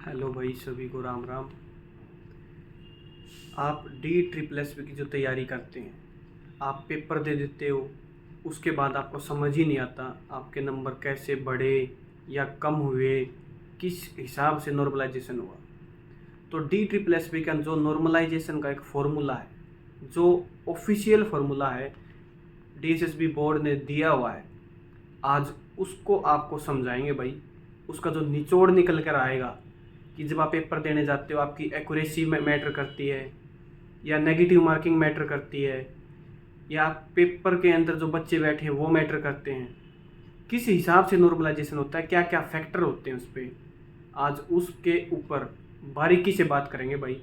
Hello भाई, सभी को राम राम। आप DSSS की जो तैयारी करते हैं, आप पेपर दे देते हो, उसके बाद आपको समझ ही नहीं आता आपके नंबर कैसे बढ़े या कम हुए, किस हिसाब से नॉर्मलाइजेशन हुआ। तो DSSS का जो नॉर्मलाइजेशन का एक फॉर्मूला है, जो ऑफिशियल फार्मूला है, DSSB बोर्ड ने दिया हुआ है, आज उसको आपको समझाएंगे भाई। उसका जो निचोड़ निकल कर आएगा कि जब आप पेपर देने जाते हो, आपकी एक्यूरेसी में मैटर करती है या नेगेटिव मार्किंग मैटर करती है, या पेपर के अंदर जो बच्चे बैठे हैं वो मैटर करते हैं, किस हिसाब से नॉर्मलाइजेशन होता है, क्या क्या फैक्टर होते हैं उस पर, आज उसके ऊपर बारीकी से बात करेंगे भाई,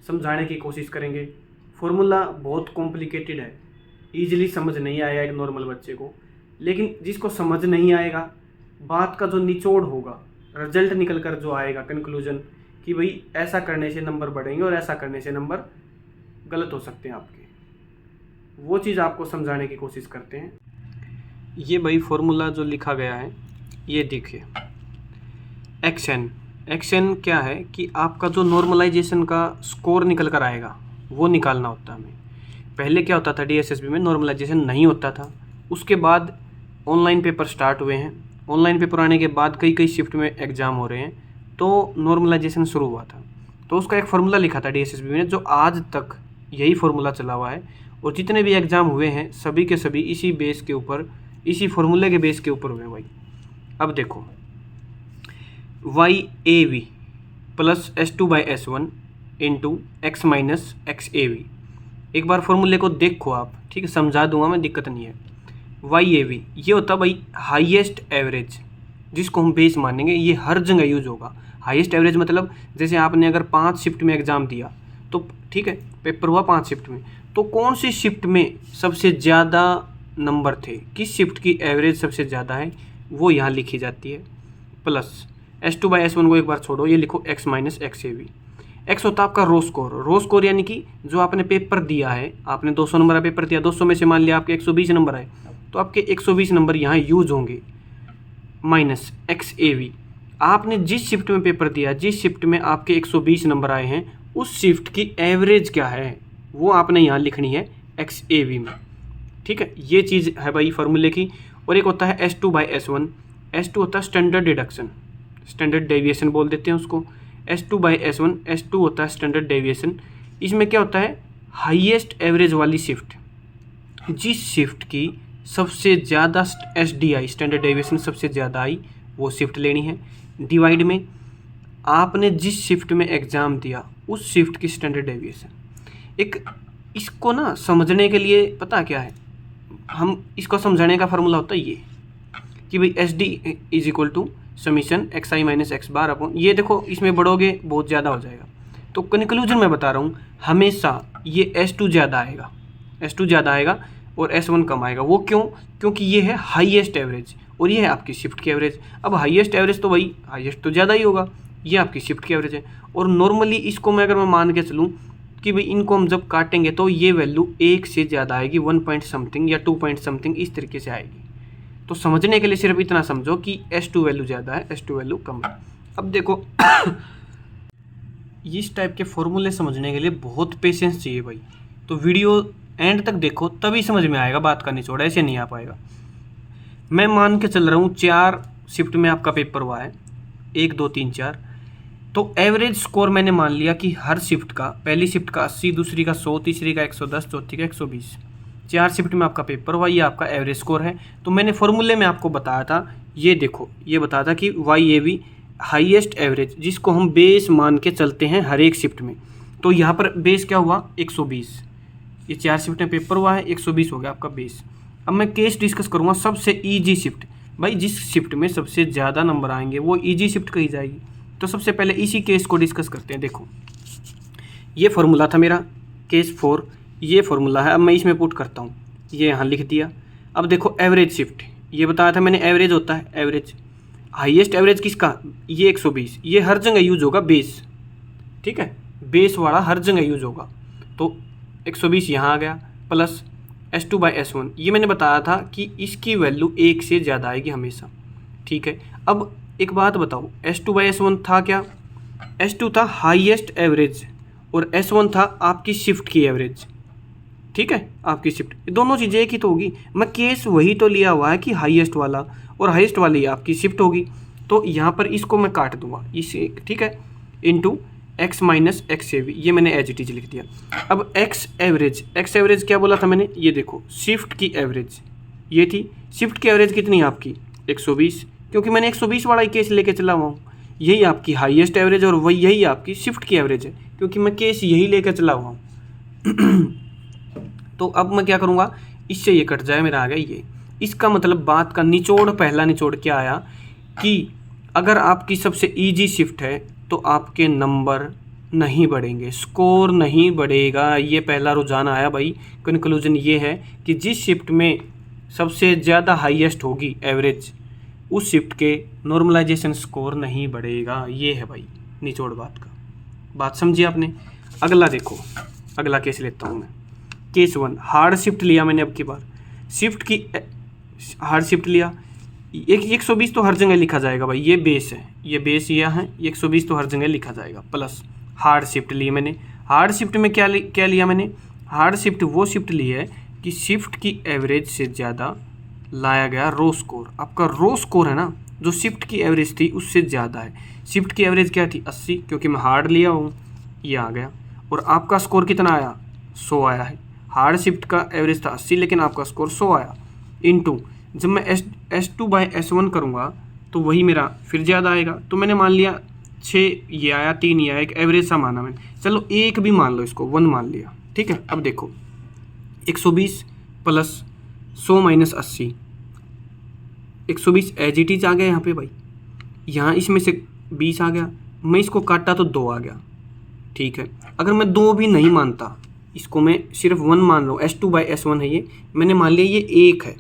समझाने की कोशिश करेंगे। फॉर्मूला बहुत कॉम्प्लिकेटेड है, ईजिली समझ नहीं आएगा एक नॉर्मल बच्चे को, लेकिन जिसको समझ नहीं आएगा, बात का जो निचोड़ होगा, रिजल्ट निकल कर जो आएगा कंक्लूजन कि भाई ऐसा करने से नंबर बढ़ेंगे और ऐसा करने से नंबर गलत हो सकते हैं आपके, वो चीज़ आपको समझाने की कोशिश करते हैं। ये भाई फॉर्मूला जो लिखा गया है, ये देखिए, एक्शन क्या है कि आपका जो नॉर्मलाइजेशन का स्कोर निकल कर आएगा वो निकालना होता है हमें। पहले क्या होता था, DSSB में नॉर्मलाइजेशन नहीं होता था, उसके बाद ऑनलाइन पेपर स्टार्ट हुए हैं, ऑनलाइन पेपर आने के बाद कई कई शिफ्ट में एग्ज़ाम हो रहे हैं, तो नॉर्मलाइजेशन शुरू हुआ था। तो उसका एक फार्मूला लिखा था DSSB में, जो आज तक यही फार्मूला चला हुआ है, और जितने भी एग्ज़ाम हुए हैं सभी के सभी इसी बेस के ऊपर, इसी फार्मूले के बेस के ऊपर हुए हैं भाई। अब देखो, YAV plus S2/S1 into X minus XAV। एक बार फॉर्मूले को देखो आप, ठीक है, समझा दूंगा मैं, दिक्कत नहीं है। YAV ये होता है भाई हाईएस्ट एवरेज, जिसको हम बेस मानेंगे, ये हर जगह यूज होगा। हाईएस्ट एवरेज मतलब जैसे आपने अगर 5 शिफ्ट में एग्ज़ाम दिया, तो ठीक है, पेपर हुआ 5 शिफ्ट में, तो कौन सी शिफ्ट में सबसे ज़्यादा नंबर थे, किस शिफ्ट की एवरेज सबसे ज़्यादा है, वो यहाँ लिखी जाती है। प्लस S2/S1 को एक बार छोड़ो, ये लिखो X माइनस XAV। एक्स होता है आपका रो स्कोर यानी कि जो आपने पेपर दिया है, आपने 200 नंबर का पेपर दिया, 200 में से मान लिया आपके 120 नंबर आए, तो आपके 120 नंबर यहाँ यूज होंगे। माइनस XAV, आपने जिस शिफ्ट में पेपर दिया, जिस शिफ्ट में आपके 120 नंबर आए हैं, उस शिफ्ट की एवरेज क्या है वो आपने यहाँ लिखनी है XAV में, ठीक है। ये चीज़ है भाई फार्मूले की। और एक होता है S2/S1, S2 होता है स्टैंडर्ड डिडक्शन, स्टैंडर्ड डेविएशन बोल देते हैं उसको। S2/S1, S2 होता है स्टैंडर्ड डेविएशन। इसमें क्या होता है, हाईएस्ट एवरेज वाली शिफ्ट, जिस शिफ्ट की सबसे ज़्यादा SDI स्टैंडर्ड डेविएशन सबसे ज़्यादा आई, वो शिफ्ट लेनी है। डिवाइड में आपने जिस शिफ्ट में एग्ज़ाम दिया उस शिफ्ट की स्टैंडर्ड डेविएशन। एक इसको ना समझने के लिए पता क्या है, हम इसको समझाने का फार्मूला होता है ये कि भाई SD is equal to summation XI minus X bar upon, ये देखो इसमें बढ़ोगे बहुत ज़्यादा हो जाएगा, तो कंक्लूजन मैं बता रहा हूँ, हमेशा ये S2 ज़्यादा आएगा, S2 ज़्यादा आएगा और S1 कम आएगा। वो क्यों? क्योंकि ये है हाईएस्ट एवरेज और ये है आपकी शिफ्ट की एवरेज। अब हाईएस्ट एवरेज तो भाई हाईएस्ट तो ज़्यादा ही होगा, ये आपकी शिफ्ट की एवरेज है। और नॉर्मली इसको मैं अगर मैं मान के चलूँ कि भाई इनको हम जब काटेंगे तो ये वैल्यू 1 से ज़्यादा आएगी, 1 पॉइंट समथिंग या 2 पॉइंट समथिंग, इस तरीके से आएगी। तो समझने के लिए सिर्फ इतना समझो कि S2 वैल्यू ज़्यादा है, S2 वैल्यू कम है। अब देखो इस टाइप के फॉर्मूले समझने के लिए बहुत पेशेंस चाहिए भाई, तो वीडियो एंड तक देखो तभी समझ में आएगा बात का निचोड़, ऐसे नहीं आ पाएगा। मैं मान के चल रहा हूँ 4 शिफ्ट में आपका पेपर हुआ है, 1 2 3 4, तो एवरेज स्कोर मैंने मान लिया कि हर शिफ्ट का, पहली शिफ्ट का 80, दूसरी का 100, तीसरी का 110, चौथी का 120, 4 शिफ्ट में आपका पेपर हुआ, ये आपका एवरेज स्कोर है। तो मैंने फॉर्मूले में आपको बताया था, ये देखो, ये बताया था कि YAV हाईएस्ट एवरेज, जिसको हम बेस मान के चलते हैं हर एक शिफ्ट में। तो यहाँ पर बेस क्या हुआ, 120, ये 4 शिफ्ट में पेपर हुआ है, 120 हो गया आपका बेस। अब मैं केस डिस्कस करूँगा सबसे ईजी शिफ्ट, भाई जिस शिफ्ट में सबसे ज़्यादा नंबर आएंगे वो ईजी शिफ्ट कही जाएगी। तो सबसे पहले इसी केस को डिस्कस करते हैं। देखो ये फार्मूला था मेरा, केस 4, ये फार्मूला है। अब मैं इसमें पुट करता हूँ, ये यहाँ लिख दिया। अब देखो एवरेज शिफ्ट, ये बताया था मैंने, एवरेज होता है, एवरेज हाईएस्ट एवरेज किसका, ये 120, ये हर जगह यूज होगा बेस, ठीक है, बेस वाला हर जगह यूज होगा। तो 120 यहाँ आ गया, प्लस S2/S1, ये मैंने बताया था कि इसकी वैल्यू 1 से ज़्यादा आएगी हमेशा, ठीक है। अब एक बात बताओ, S2/S1 था क्या, S2 था हाईएस्ट एवरेज और S1 था आपकी शिफ्ट की एवरेज। ठीक है, आपकी शिफ्ट, दोनों चीज़ें एक ही तो होगी। मैं केस वही तो लिया हुआ है कि हाईएस्ट वाला, और हाईएस्ट वाली आपकी शिफ्ट होगी। तो यहाँ पर इसको मैं काट दूंगा इसे, ठीक है, into x minus x A V, ये मैंने एज इट इज लिख दिया। अब एक्स एवरेज क्या बोला था मैंने, ये देखो शिफ्ट की एवरेज ये थी। शिफ्ट की एवरेज कितनी है आपकी 120, क्योंकि मैंने 120 वाला ही केस लेके चला हुआ हूँ। यही आपकी हाईएस्ट एवरेज और वही यही आपकी शिफ्ट की एवरेज है, क्योंकि मैं केस यही लेकर चला हुआ हूँ। तो अब मैं क्या करूँगा, इससे ये कट जाए, मेरा आ गया ये। इसका मतलब बात का निचोड़, पहला निचोड़ क्या आया कि अगर आपकी सबसे इजी शिफ्ट है तो आपके नंबर नहीं बढ़ेंगे, स्कोर नहीं बढ़ेगा। ये पहला रुझान आया भाई। कंक्लूजन ये है कि जिस शिफ्ट में सबसे ज़्यादा हाईएस्ट होगी एवरेज, उस शिफ्ट के नॉर्मलाइजेशन स्कोर नहीं बढ़ेगा। ये है भाई निचोड़ बात का। बात समझिए आपने। अगला देखो, अगला केस लेता हूँ मैं। केस 1, हार्ड शिफ्ट लिया मैंने अब की बार। शिफ्ट की हार्ड शिफ्ट लिया, एक 120 तो हर जगह लिखा जाएगा भाई, ये बेस है, ये बेस यह है, 120 तो हर जगह लिखा जाएगा। प्लस हार्ड शिफ्ट ली मैंने। हार्ड शिफ्ट में क्या लिया मैंने, हार्ड शिफ्ट वो शिफ्ट ली है कि शिफ्ट की एवरेज से ज़्यादा लाया गया रो स्कोर। आपका रो स्कोर है ना, जो शिफ्ट की एवरेज थी उससे ज़्यादा है। शिफ्ट की एवरेज क्या थी 80, क्योंकि मैं हार्ड लिया हूँ, ये आ गया। और आपका स्कोर कितना आया 100 आया है। हार्ड शिफ्ट का एवरेज था 80, लेकिन आपका स्कोर 100 आया। इनटू जब मैं S2/S1 करूँगा तो वही मेरा फिर ज़्यादा आएगा। तो मैंने मान लिया 6 ये आया, 3 ये आया, एक एवरेज सा माना मैंने। चलो एक भी मान लो, इसको 1 मान लिया, ठीक है। अब देखो 120 plus 100 minus 80, 120 as it is आ गया यहाँ पे भाई। यहाँ इसमें से 20 आ गया, मैं इसको काटा तो 2 आ गया, ठीक है। अगर मैं 2 भी नहीं मानता, इसको मैं सिर्फ 1 मान लूँ, S2/S1 है ये, मैंने मान लिया ये 1 है,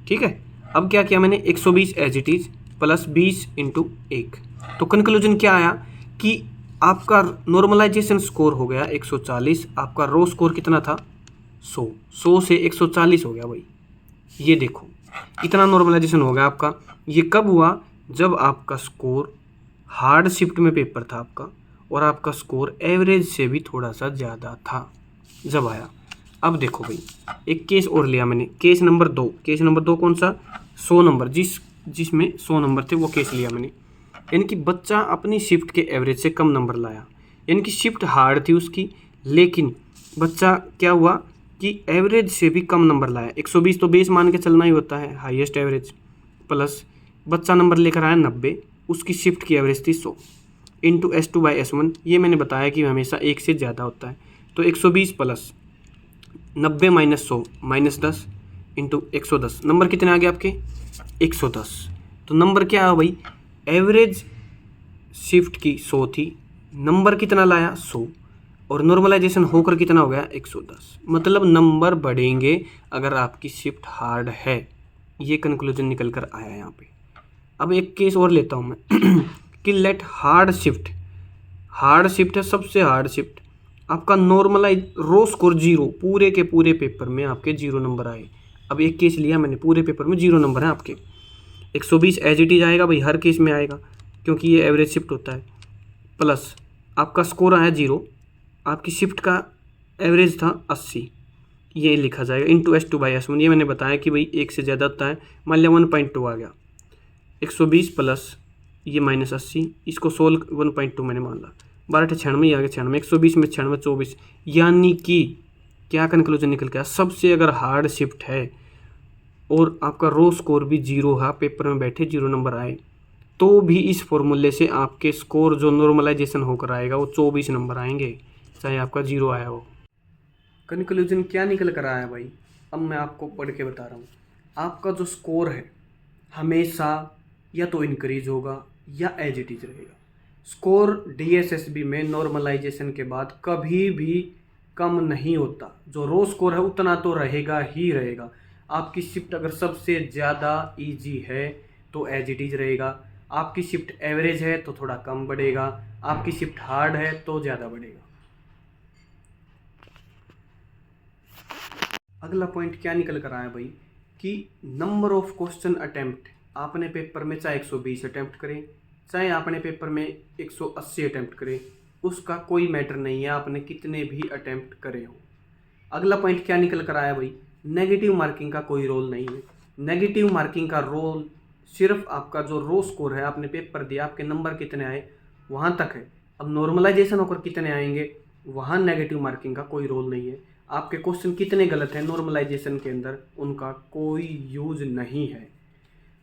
ठीक है। अब क्या किया मैंने, 120 as it is plus 20 into 1। तो कंक्लूजन क्या आया कि आपका नॉर्मलाइजेशन स्कोर हो गया 140, आपका रो स्कोर कितना था 100 से 140 हो गया भाई। ये देखो इतना नॉर्मलाइजेशन हो गया आपका। ये कब हुआ, जब आपका स्कोर हार्ड शिफ्ट में पेपर था आपका, और आपका स्कोर एवरेज से भी थोड़ा सा ज़्यादा था जब आया। अब देखो भाई, एक केस और लिया मैंने, केस नंबर 2। केस नंबर 2 कौन सा, 100 नंबर, जिसमें 100 नंबर थे वो केस लिया मैंने। यानी कि बच्चा अपनी शिफ्ट के एवरेज से कम नंबर लाया, यानी कि शिफ्ट हार्ड थी उसकी, लेकिन बच्चा क्या हुआ कि एवरेज से भी कम नंबर लाया। 120 तो बेस मान के चलना ही होता है, हाईएस्ट एवरेज, प्लस बच्चा नंबर लेकर आया 90, उसकी शिफ्ट की एवरेज थी 100, इंटू S2/S1। ये मैंने बताया कि हमेशा 1 से ज़्यादा होता है। तो 120 plus 90 minus 100 minus 10 into 110, number कितने आ गए आपके 110। तो नंबर क्या है भाई, एवरेज शिफ्ट की 100 थी, नंबर कितना लाया 100, और नॉर्मलाइजेशन होकर कितना हो गया 110। मतलब नंबर बढ़ेंगे अगर आपकी शिफ्ट हार्ड है। ये कंक्लूजन निकल कर आया यहाँ पे। अब एक केस और लेता हूँ मैं कि लेट हार्ड शिफ्ट है, सबसे हार्ड शिफ्ट, आपका नॉर्मलाइज रो स्कोर 0, पूरे के पूरे पेपर में आपके 0 नंबर आए। अब एक केस लिया मैंने, पूरे पेपर में 0 नंबर है आपके। 120 एज इट इज आएगा भाई, हर केस में आएगा, क्योंकि ये एवरेज शिफ्ट होता है। प्लस आपका स्कोर आया 0, आपकी शिफ्ट का एवरेज था 80, ये लिखा जाएगा इंटू S2/S1। ये मैंने बताया कि भाई 1 से ज़्यादा होता है, मान लिया 1.2 आ गया। 120 प्लस ये माइनस 80, इसको सोल्व 1.2 मैंने मान ला, 12 96 आ गया 96, 120 में 96 24। यानी कि क्या कंक्लूजन निकल गया, सबसे अगर हार्ड शिफ्ट है और आपका रो स्कोर भी 0 है, पेपर में बैठे 0 नंबर आए, तो भी इस फॉर्मूले से आपके स्कोर जो नॉर्मलाइजेशन होकर आएगा वो 24 नंबर आएंगे, चाहे आपका 0 आया हो। कंक्लूजन क्या निकल कर आया भाई, अब मैं आपको पढ़ के बता रहा हूँ। आपका जो स्कोर है हमेशा या तो इंक्रीज होगा या एज इट इज रहेगा। स्कोर DSSB में नॉर्मलाइजेशन के बाद कभी भी कम नहीं होता, जो रो स्कोर है उतना तो रहेगा ही रहेगा। आपकी शिफ्ट अगर सबसे ज़्यादा इजी है तो एज इट इज रहेगा, आपकी शिफ्ट एवरेज है तो थोड़ा कम बढ़ेगा, आपकी शिफ्ट हार्ड है तो ज़्यादा बढ़ेगा। अगला पॉइंट क्या निकल कर आया भाई कि नंबर ऑफ क्वेश्चन अटेम्प्ट, आपने पेपर में चाहे 120 अटेम्प्ट करें, चाहे आपने पेपर में 180 अटैम्प्ट करे, उसका कोई मैटर नहीं है आपने कितने भी अटैम्प्ट करे हो। अगला पॉइंट क्या निकल कर आया भाई, नेगेटिव मार्किंग का कोई रोल नहीं है। नेगेटिव मार्किंग का रोल सिर्फ आपका जो रो स्कोर है, आपने पेपर दिया, आपके नंबर कितने आए वहाँ तक है। अब नॉर्मलाइजेशन होकर कितने आएंगे, वहाँ नेगेटिव मार्किंग का कोई रोल नहीं है। आपके क्वेश्चन कितने गलत हैं नॉर्मलाइजेशन के अंदर, उनका कोई यूज नहीं है।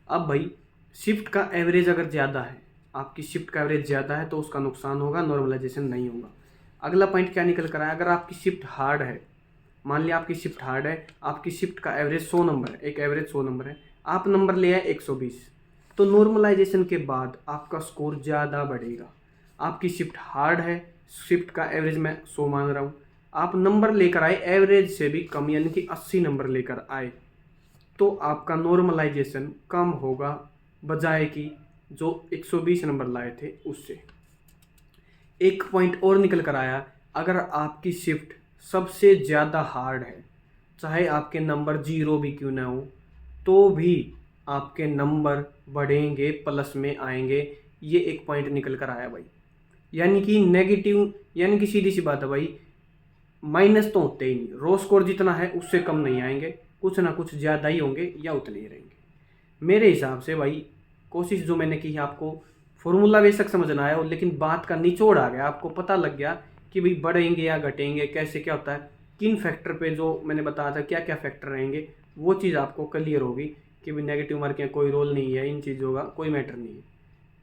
अब भाई शिफ्ट का एवरेज अगर ज़्यादा है, आपकी शिफ्ट का एवरेज ज़्यादा है तो उसका नुकसान होगा, नॉर्मलाइजेशन नहीं होगा। अगला पॉइंट क्या निकल कर आया, अगर आपकी शिफ्ट हार्ड है, मान लिया आपकी शिफ्ट हार्ड है, आपकी शिफ्ट का एवरेज 100 नंबर है, एक एवरेज 100 नंबर है, आप नंबर ले आए 120, तो नॉर्मलाइजेशन के बाद आपका स्कोर ज़्यादा बढ़ेगा। आपकी शिफ्ट हार्ड है, शिफ्ट का एवरेज मैं 100 मान रहा हूँ, आप नंबर लेकर आए एवरेज से भी कम यानी कि 80 नंबर लेकर आए, तो आपका नॉर्मलाइजेशन कम होगा बजाय कि जो 120 नंबर लाए थे उससे। एक पॉइंट और निकल कर आया, अगर आपकी शिफ्ट सबसे ज़्यादा हार्ड है, चाहे आपके नंबर 0 भी क्यों ना हो, तो भी आपके नंबर बढ़ेंगे, प्लस में आएंगे। ये एक पॉइंट निकल कर आया भाई। यानी कि नेगेटिव, यानी कि सीधी सी बात है भाई, माइनस तो होते ही नहीं, रो स्कोर जितना है उससे कम नहीं आएंगे, कुछ ना कुछ ज़्यादा ही होंगे या उतने ही रहेंगे। मेरे हिसाब से भाई कोशिश जो मैंने की है, आपको फॉर्मूला बेशक समझ ना आया हो, लेकिन बात का निचोड़ आ गया, आपको पता लग गया कि भाई बढ़ेंगे या घटेंगे, कैसे क्या होता है, किन फैक्टर पे जो मैंने बताया था क्या क्या फैक्टर रहेंगे, वो चीज़ आपको क्लियर होगी कि भाई नेगेटिव मार्किंग कोई रोल नहीं है, इन चीज़ों का कोई मैटर नहीं है।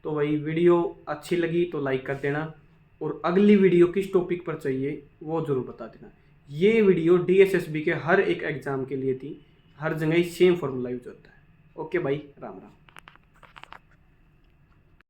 तो भाई वीडियो अच्छी लगी तो लाइक कर देना, और अगली वीडियो किस टॉपिक पर चाहिए वो ज़रूर बता देना। ये वीडियो DSSB के हर एक एग्ज़ाम के लिए थी, हर जगह ही सेम फॉर्मूला यूज होता है। ओके भाई, राम राम।